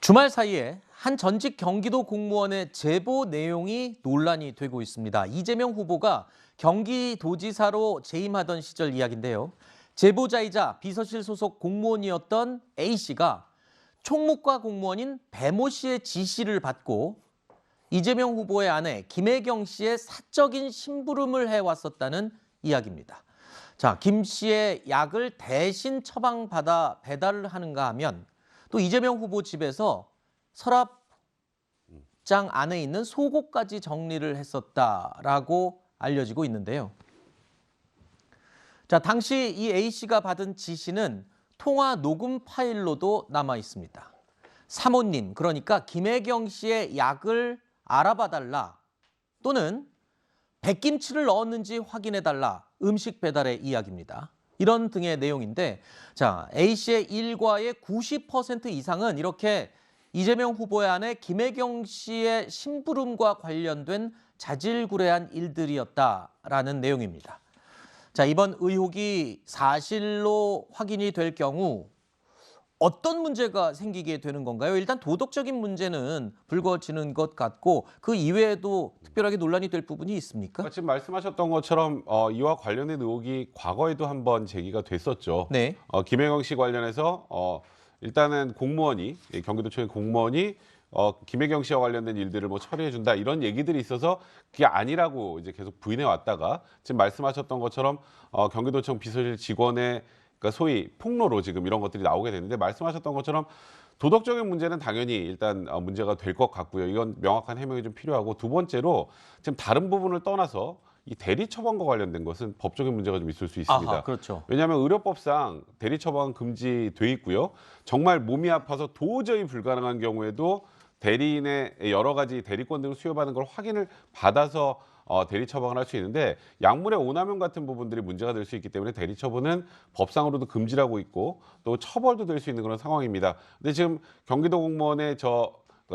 주말 사이에 한 전직 경기도 공무원의 제보 내용이 논란이 되고 있습니다. 이재명 후보가 경기도지사로 재임하던 시절 이야기인데요. 제보자이자 비서실 소속 공무원이었던 A씨가 총무과 공무원인 배모 씨의 지시를 받고 이재명 후보의 아내 김혜경 씨의 사적인 심부름을 해왔었다는 이야기입니다. 자, 김 씨의 약을 대신 처방받아 배달을 하는가 하면 또 이재명 후보 집에서 서랍장 안에 있는 속옷까지 정리를 했었다라고 알려지고 있는데요. 자, 당시 이 A씨가 받은 지시는 통화 녹음 파일로도 남아 있습니다. 사모님, 그러니까 김혜경 씨의 약을 알아봐달라 또는 백김치를 넣었는지 확인해달라, 음식 배달의 이야기입니다. 이런 등의 내용인데, 자, A씨의 일과의 90% 이상은 이렇게 이재명 후보의 아내 김혜경 씨의 심부름과 관련된 자질구레한 일들이었다라는 내용입니다. 자, 이번 의혹이 사실로 확인이 될 경우 어떤 문제가 생기게 되는 건가요? 일단 도덕적인 문제는 불거지는 것 같고 그 이외에도 특별하게 논란이 될 부분이 있습니까? 지금 말씀하셨던 것처럼 이와 관련된 의혹이 과거에도 한번 제기가 됐었죠. 네. 김혜경 씨 관련해서 일단은 공무원이 경기도청의 공무원이 김혜경 씨와 관련된 일들을 뭐 처리해 준다 이런 얘기들이 있어서 그게 아니라고 이제 계속 부인해 왔다가 지금 말씀하셨던 것처럼 경기도청 비서실 직원의 그러니까 소위 폭로로 지금 이런 것들이 나오게 됐는데 말씀하셨던 것처럼 도덕적인 문제는 당연히 일단 문제가 될 것 같고요. 이건 명확한 해명이 좀 필요하고 두 번째로 지금 다른 부분을 떠나서 이 대리 처방과 관련된 것은 법적인 문제가 좀 있을 수 있습니다. 아하, 그렇죠. 왜냐하면 의료법상 대리 처방 금지돼 있고요. 정말 몸이 아파서 도저히 불가능한 경우에도 대리인의 여러 가지 대리권 등을 수여받는 걸 확인을 받아서 대리 처방을 할 수 있는데 약물의 오남용 같은 부분들이 문제가 될 수 있기 때문에 대리 처분은 법상으로도 금지라고 있고 또 처벌도 될 수 있는 그런 상황입니다. 근데 지금 경기도 공무원의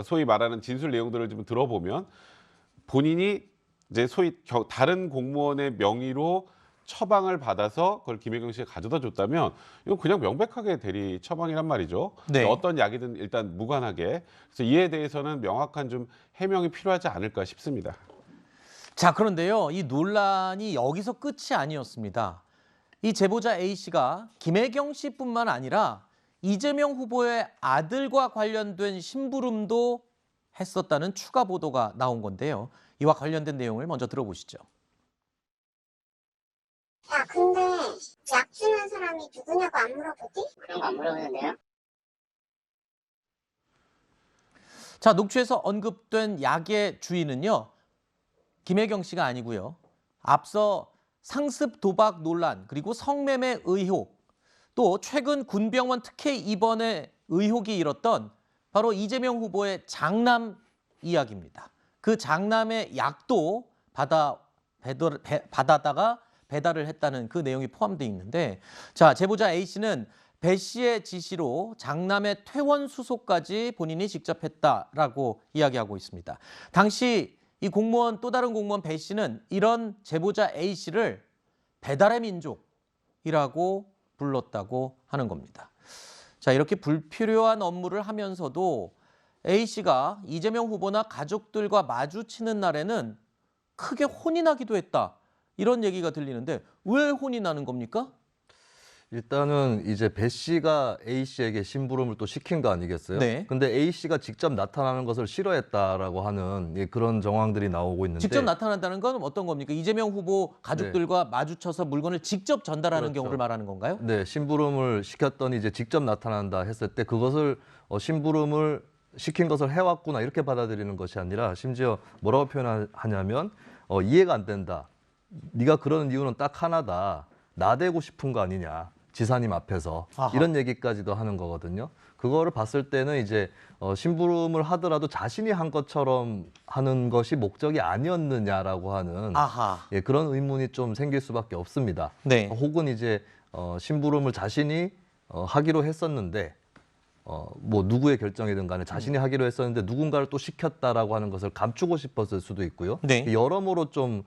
소위 말하는 진술 내용들을 좀 들어보면 본인이 이제 소위 다른 공무원의 명의로 처방을 받아서 그걸 김혜경 씨가 가져다 줬다면 이건 그냥 명백하게 대리 처방이란 말이죠. 네. 어떤 약이든 일단 무관하게. 그래서 이에 대해서는 명확한 좀 해명이 필요하지 않을까 싶습니다. 자, 그런데요, 이 논란이 여기서 끝이 아니었습니다. 이 제보자 A씨가 김혜경 씨뿐만 아니라 이재명 후보의 아들과 관련된 심부름도 했었다는 추가 보도가 나온 건데요. 이와 관련된 내용을 먼저 들어보시죠. 야, 근데 약 주는 사람이 누구냐고 안 물어보지? 그런 거 안 물어보는데요? 자, 녹취에서 언급된 약의 주인은요, 김혜경 씨가 아니고요. 앞서 상습 도박 논란 그리고 성매매 의혹 또 최근 군병원 특혜 입원의 의혹이 일었던 바로 이재명 후보의 장남 이야기입니다. 그 장남의 약도 받아다가 배달을 했다는 그 내용이 포함되어 있는데, 자, 제보자 A씨는 배 씨의 지시로 장남의 퇴원 수소까지 본인이 직접 했다라고 이야기하고 있습니다. 당시 이 공무원, 또 다른 공무원 배 씨는 이런 제보자 A씨를 배달의 민족이라고 불렀다고 하는 겁니다. 자, 이렇게 불필요한 업무를 하면서도 A씨가 이재명 후보나 가족들과 마주치는 날에는 크게 혼이 나기도 했다, 이런 얘기가 들리는데 왜 혼이 나는 겁니까? 일단은 이제 배 씨가 A 씨에게 심부름을 또 시킨 거 아니겠어요? 네. 근데 A 씨가 직접 나타나는 것을 싫어했다라고 하는 그런 정황들이 나오고 있는데 직접 나타난다는 건 어떤 겁니까? 이재명 후보 가족들과 마주쳐서 물건을 직접 전달하는 그렇죠. 경우를 말하는 건가요? 네, 심부름을 시켰더니 이제 직접 나타난다 했을 때 그것을 심부름을 시킨 것을 해왔구나 이렇게 받아들이는 것이 아니라 심지어 뭐라고 표현하냐면 이해가 안 된다. 네가 그러는 이유는 딱 하나다. 나대고 싶은 거 아니냐. 지사님 앞에서 아하. 이런 얘기까지도 하는 거거든요. 그거를 봤을 때는 이제 심부름을 하더라도 자신이 한 것처럼 하는 것이 목적이 아니었느냐라고 하는 아하. 그런 의문이 좀 생길 수밖에 없습니다. 네. 혹은 이제 심부름을 자신이 하기로 했었는데 뭐 누구의 결정이든 간에 자신이 하기로 했었는데 누군가를 또 시켰다라고 하는 것을 감추고 싶었을 수도 있고요. 네. 여러모로 좀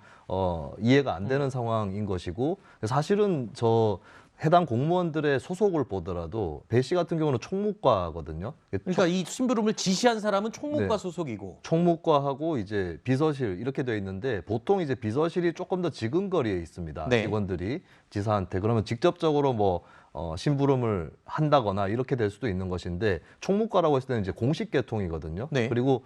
이해가 안 되는 상황인 것이고 사실은 저 해당 공무원들의 소속을 보더라도 배 씨 같은 경우는 총무과거든요. 그러니까 이 심부름을 지시한 사람은 총무과 네. 소속이고. 총무과하고 이제 비서실 이렇게 되어 있는데 보통 이제 비서실이 조금 더 지근거리에 있습니다. 네. 직원들이 지사한테 그러면 직접적으로 뭐 심부름을 한다거나 이렇게 될 수도 있는 것인데 총무과라고 했을 때는 이제 공식 계통이거든요. 네. 그리고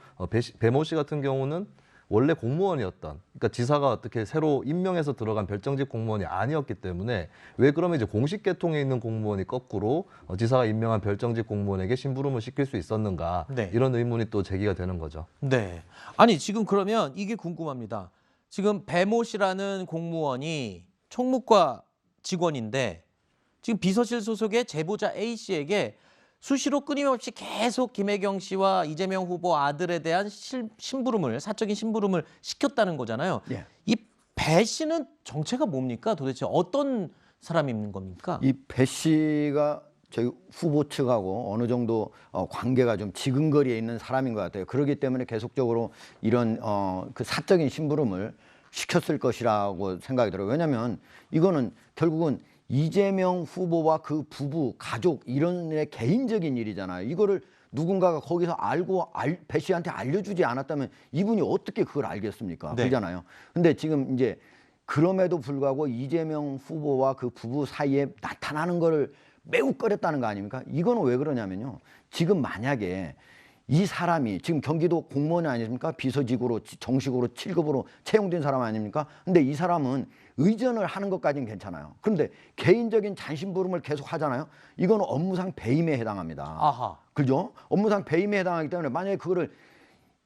배모 씨 같은 경우는 원래 공무원이었던, 그러니까 지사가 어떻게 새로 임명해서 들어간 별정직 공무원이 아니었기 때문에 왜 그러면 이제 공식 계통에 있는 공무원이 거꾸로 지사가 임명한 별정직 공무원에게 심부름을 시킬 수 있었는가 네. 이런 의문이 또 제기가 되는 거죠. 네. 아니 지금 그러면 이게 궁금합니다. 지금 배모 씨라는 공무원이 총무과 직원인데 지금 비서실 소속의 제보자 A 씨에게 수시로 끊임없이 계속 김혜경 씨와 이재명 후보 아들에 대한 심부름을, 사적인 심부름을 시켰다는 거잖아요. 예. 이 배 씨는 정체가 뭡니까? 도대체 어떤 사람이 있는 겁니까? 이 배 씨가 저희 후보 측하고 어느 정도 관계가 좀 지근거리에 있는 사람인 것 같아요. 그렇기 때문에 계속적으로 이런 그 사적인 심부름을 시켰을 것이라고 생각이 들어요. 왜냐하면 이거는 결국은 이재명 후보와 그 부부, 가족 이런 의 개인적인 일이잖아요. 이거를 누군가가 거기서 알고 배 씨한테 알려주지 않았다면 이분이 어떻게 그걸 알겠습니까? 네. 그러잖아요. 근데 지금 이제 그럼에도 불구하고 이재명 후보와 그 부부 사이에 나타나는 거를 매우 꺼렸다는 거 아닙니까? 이거는 왜 그러냐면요. 지금 만약에 이 사람이 지금 경기도 공무원이 아닙니까? 비서직으로 정식으로 7급으로 채용된 사람 아닙니까? 근데 이 사람은 의전을 하는 것까지는 괜찮아요. 그런데 개인적인 잔심부름을 계속 하잖아요. 이거는 업무상 배임에 해당합니다. 아하. 그죠? 업무상 배임에 해당하기 때문에 만약에 그거를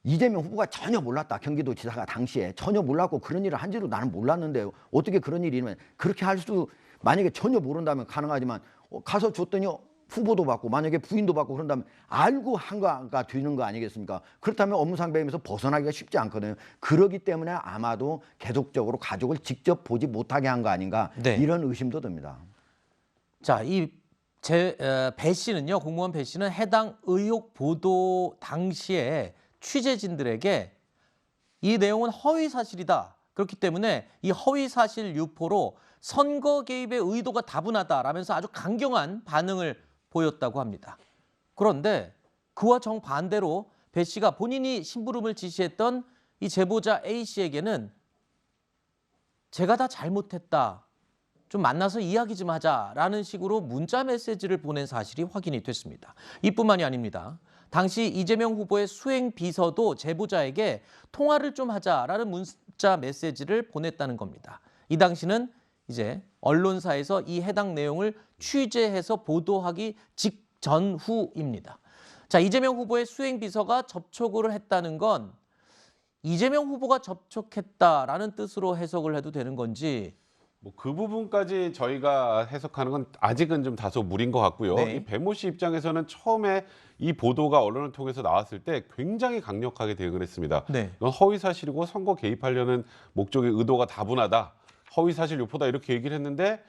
이재명 후보가 전혀 몰랐다. 경기도지사가 당시에 전혀 몰랐고 그런 일을 한지도 나는 몰랐는데 어떻게 그런 일이 있으면 그렇게 할 수 만약에 전혀 모른다면 가능하지만 가서 줬더니 후보도 받고 만약에 부인도 받고 그런다면 알고 한 거가 되는 거 아니겠습니까? 그렇다면 업무상 배임에서 벗어나기가 쉽지 않거든요. 그렇기 때문에 아마도 계속적으로 가족을 직접 보지 못하게 한 거 아닌가 네. 이런 의심도 듭니다. 자, 배 씨는요, 공무원 배 씨는 해당 의혹 보도 당시에 취재진들에게 이 내용은 허위 사실이다. 그렇기 때문에 이 허위 사실 유포로 선거 개입의 의도가 다분하다라면서 아주 강경한 반응을 보였다고 합니다. 그런데 그와 정반대로 배 씨가 본인이 심부름을 지시했던 이 제보자 A 씨에게는 제가 다 잘못했다. 좀 만나서 이야기 좀 하자라는 식으로 문자 메시지를 보낸 사실이 확인이 됐습니다. 이뿐만이 아닙니다. 당시 이재명 후보의 수행 비서도 제보자에게 통화를 좀 하자라는 문자 메시지를 보냈다는 겁니다. 이 당시는 이제 언론사에서 이 해당 내용을 취재해서 보도하기 직전후입니다. 자, 이재명 후보의 수행 비서가 접촉을 했다는 건 이재명 후보가 접촉했다라는 뜻으로 해석을 해도 되는 건지. 뭐 그 부분까지 저희가 해석하는 건 아직은 좀 다소 무리인 것 같고요. 네. 이 배모 씨 입장에서는 처음에 이 보도가 언론을 통해서 나왔을 때 굉장히 강력하게 대응을 했습니다. 네. 이건 허위 사실이고 선거 개입하려는 목적의 의도가 다분하다. 허위 사실 유포다 이렇게 얘기를 했는데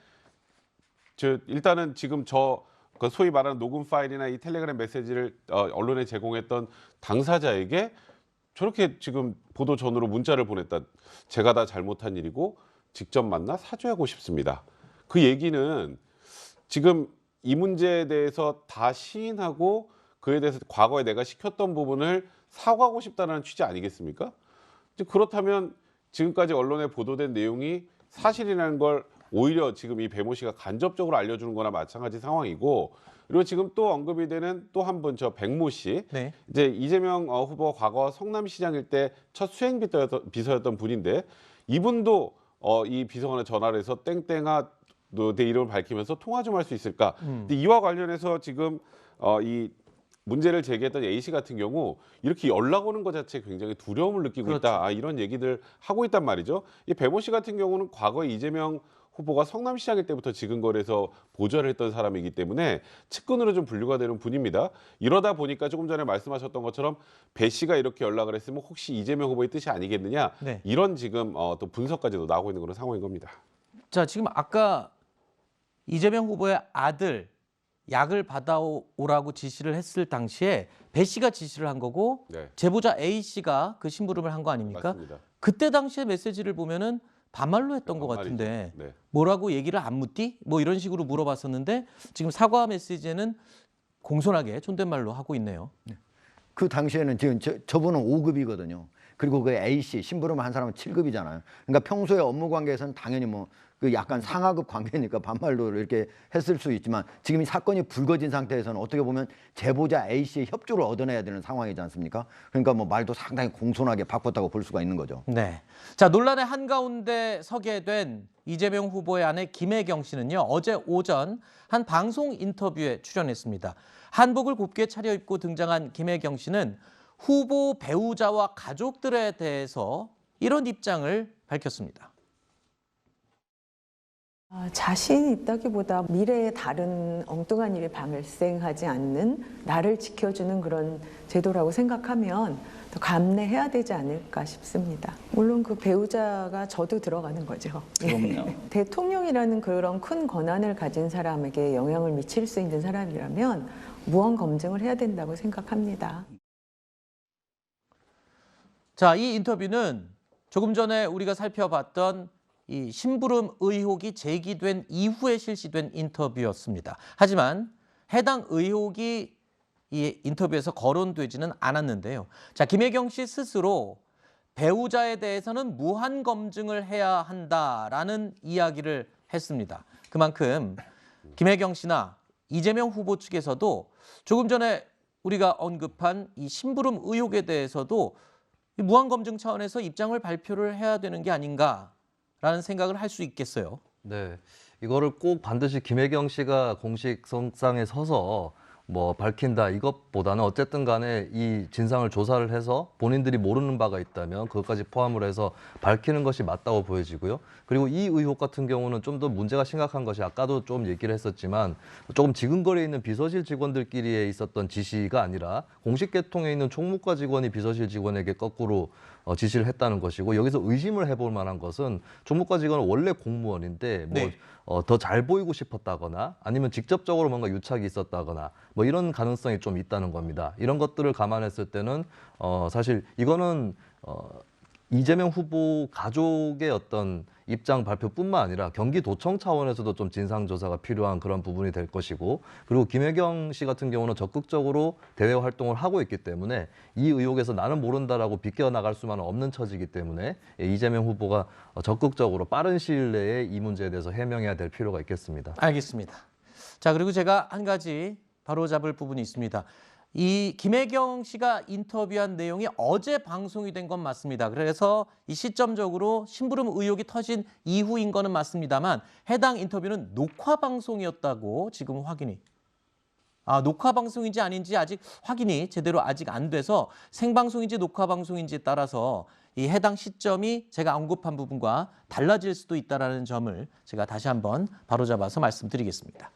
일단은 지금 그 소위 말하는 녹음 파일이나 이 텔레그램 메시지를 언론에 제공했던 당사자에게 저렇게 지금 보도 전후로 문자를 보냈다. 제가 다 잘못한 일이고 직접 만나 사죄하고 싶습니다. 그 얘기는 지금 이 문제에 대해서 다 시인하고 그에 대해서 과거에 내가 시켰던 부분을 사과하고 싶다는 취지 아니겠습니까? 그렇다면 지금까지 언론에 보도된 내용이 사실이라는 걸 오히려 지금 이 배모 씨가 간접적으로 알려주는 거나 마찬가지 상황이고, 그리고 지금 또 언급이 되는 또 한 분, 저 백모 씨. 네. 이제 이재명 후보가 과거 성남시장일 때 첫 수행 비서였던 분인데, 이분도 이 비서관에 전화를 해서 땡땡아 내 이름을 밝히면서 통화 좀 할 수 있을까? 근데 이와 관련해서 지금 이 문제를 제기했던 A 씨 같은 경우 이렇게 연락 오는 것 자체에 굉장히 두려움을 느끼고 그렇죠. 있다. 이런 얘기들 하고 있단 말이죠. 이 배모 씨 같은 경우는 과거에 이재명 후보가 성남시장일 때부터 지근거리에서 보좌를 했던 사람이기 때문에 측근으로 좀 분류가 되는 분입니다. 이러다 보니까 조금 전에 말씀하셨던 것처럼 배 씨가 이렇게 연락을 했으면 혹시 이재명 후보의 뜻이 아니겠느냐. 네. 이런 지금 또 분석까지도 나오고 있는 그런 상황인 겁니다. 자, 지금 아까 이재명 후보의 아들 약을 받아오라고 지시를 했을 당시에 배 씨가 지시를 한 거고 네. 제보자 A 씨가 그 심부름을 한 거 아닙니까? 맞습니다. 그때 당시의 메시지를 보면은 반말로 했던 것 반말이죠. 같은데 네. 뭐라고 얘기를 안 묻디? 뭐 이런 식으로 물어봤었는데 지금 사과 메시지에는 공손하게 존댓말로 하고 있네요. 그 당시에는 지금 저분은 5급이거든요. 그리고 그 A씨 심부름 한 사람은 7급이잖아요. 그러니까 평소에 업무 관계에서는 당연히 뭐 그 약간 상하급 관계니까 반말로 이렇게 했을 수 있지만 지금 이 사건이 불거진 상태에서는 어떻게 보면 제보자 A씨의 협조를 얻어내야 되는 상황이지 않습니까? 그러니까 뭐 말도 상당히 공손하게 바꿨다고 볼 수가 있는 거죠. 네. 자, 논란의 한가운데 서게 된 이재명 후보의 아내 김혜경 씨는요, 어제 오전 한 방송 인터뷰에 출연했습니다. 한복을 곱게 차려입고 등장한 김혜경 씨는 후보 배우자와 가족들에 대해서 이런 입장을 밝혔습니다. 자신 있다기보다 미래에 다른 엉뚱한 일이 발생하지 않는 나를 지켜주는 그런 제도라고 생각하면 더 감내해야 되지 않을까 싶습니다. 물론 그 배우자가 저도 들어가는 거죠. 그럼요. 대통령이라는 그런 큰 권한을 가진 사람에게 영향을 미칠 수 있는 사람이라면 무언 검증을 해야 된다고 생각합니다. 자, 이 인터뷰는 조금 전에 우리가 살펴봤던 이 심부름 의혹이 제기된 이후에 실시된 인터뷰였습니다. 하지만 해당 의혹이 이 인터뷰에서 거론되지는 않았는데요. 자, 김혜경 씨 스스로 배우자에 대해서는 무한 검증을 해야 한다라는 이야기를 했습니다. 그만큼 김혜경 씨나 이재명 후보 측에서도 조금 전에 우리가 언급한 이 심부름 의혹에 대해서도 무한 검증 차원에서 입장을 발표를 해야 되는 게 아닌가라는 생각을 할 수 있겠어요. 네, 이거를 꼭 반드시 김혜경 씨가 공식 성상에 서서 뭐 밝힌다 이것보다는 어쨌든 간에 이 진상을 조사를 해서 본인들이 모르는 바가 있다면 그것까지 포함을 해서 밝히는 것이 맞다고 보여지고요. 그리고 이 의혹 같은 경우는 좀 더 문제가 심각한 것이 아까도 좀 얘기를 했었지만 조금 지근거리에 있는 비서실 직원들끼리에 있었던 지시가 아니라 공식 계통에 있는 총무과 직원이 비서실 직원에게 거꾸로 지시를 했다는 것이고, 여기서 의심을 해볼 만한 것은 총무과 직원은 원래 공무원인데 뭐 네. 더 잘 보이고 싶었다거나 아니면 직접적으로 뭔가 유착이 있었다거나 뭐 이런 가능성이 좀 있다는 겁니다. 이런 것들을 감안했을 때는 사실 이거는 이재명 후보 가족의 어떤 입장 발표뿐만 아니라 경기도청 차원에서도 좀 진상조사가 필요한 그런 부분이 될 것이고, 그리고 김혜경 씨 같은 경우는 적극적으로 대외 활동을 하고 있기 때문에 이 의혹에서 나는 모른다라고 비껴나갈 수만은 없는 처지이기 때문에 이재명 후보가 적극적으로 빠른 시일 내에 이 문제에 대해서 해명해야 될 필요가 있겠습니다. 알겠습니다. 자, 그리고 제가 한 가지 바로잡을 부분이 있습니다. 이 김혜경 씨가 인터뷰한 내용이 어제 방송이 된 건 맞습니다. 그래서 이 시점적으로 심부름 의혹이 터진 이후인 거는 맞습니다만 해당 인터뷰는 녹화 방송이었다고 지금 확인이. 녹화 방송인지 아닌지 아직 확인이 제대로 아직 안 돼서 생방송인지 녹화 방송인지에 따라서 이 해당 시점이 제가 언급한 부분과 달라질 수도 있다는 점을 제가 다시 한번 바로잡아서 말씀드리겠습니다.